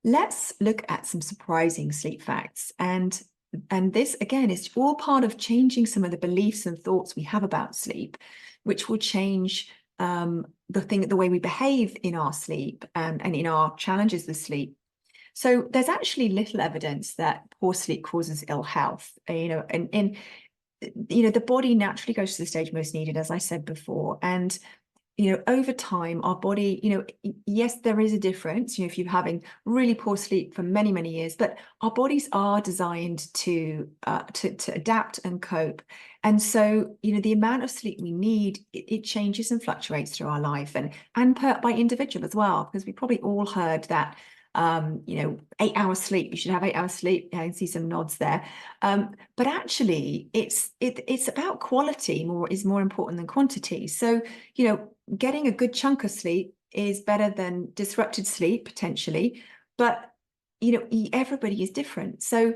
Let's look at some surprising sleep facts. And this, again, is all part of changing some of the beliefs and thoughts we have about sleep, which will change the way we behave in our sleep and in our challenges with sleep. So there's actually little evidence that poor sleep causes ill health. And the body naturally goes to the stage most needed, as I said before. And over time, our body, yes, there is a difference, if you're having really poor sleep for many, many years, but our bodies are designed to adapt and cope. And so, the amount of sleep we need, it changes and fluctuates through our life and by individual as well, because we probably all heard that 8 hours sleep, you should have 8 hours sleep. I can see some nods there. But actually it's about quality is more important than quantity. So, getting a good chunk of sleep is better than disrupted sleep potentially, but everybody is different. So,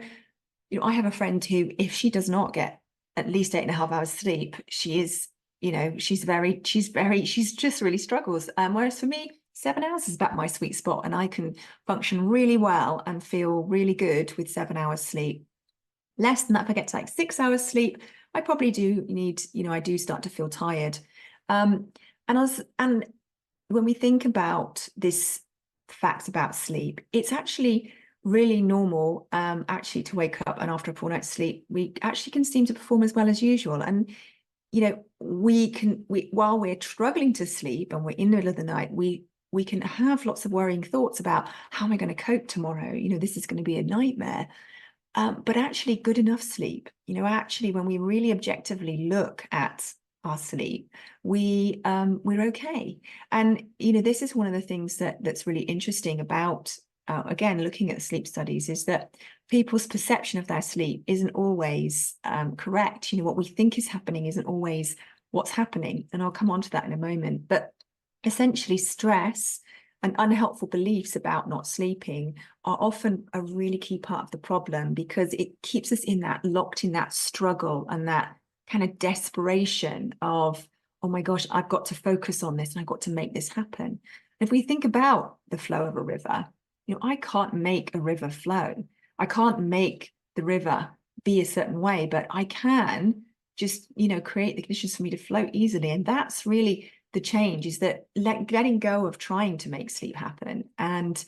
I have a friend who, if she does not get at least 8.5 hours sleep, she is, she just really struggles. Whereas for me, 7 hours is about my sweet spot, and I can function really well and feel really good with 7 hours sleep. Less than that, if I get to like 6 hours sleep, I probably do need, I do start to feel tired. And when we think about this fact about sleep, it's actually really normal actually to wake up and after a poor night's sleep, we actually can seem to perform as well as usual. And while we're struggling to sleep and we're in the middle of the night, we can have lots of worrying thoughts about how am I going to cope tomorrow? This is going to be a nightmare. But actually, good enough sleep, actually, when we really objectively look at our sleep, we're okay. And this is one of the things that's really interesting about again looking at sleep studies, is that people's perception of their sleep isn't always correct. What we think is happening isn't always what's happening, and I'll come on to that in a moment. But essentially, stress and unhelpful beliefs about not sleeping are often a really key part of the problem, because it keeps us locked in that struggle and that kind of desperation of, oh my gosh, I've got to focus on this and I've got to make this happen. If we think about the flow of a river, I can't make a river flow. I can't make the river be a certain way, but I can just, create the conditions for me to flow easily. And that's really the change, is that letting go of trying to make sleep happen and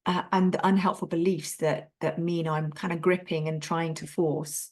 the unhelpful beliefs that mean I'm kind of gripping and trying to force.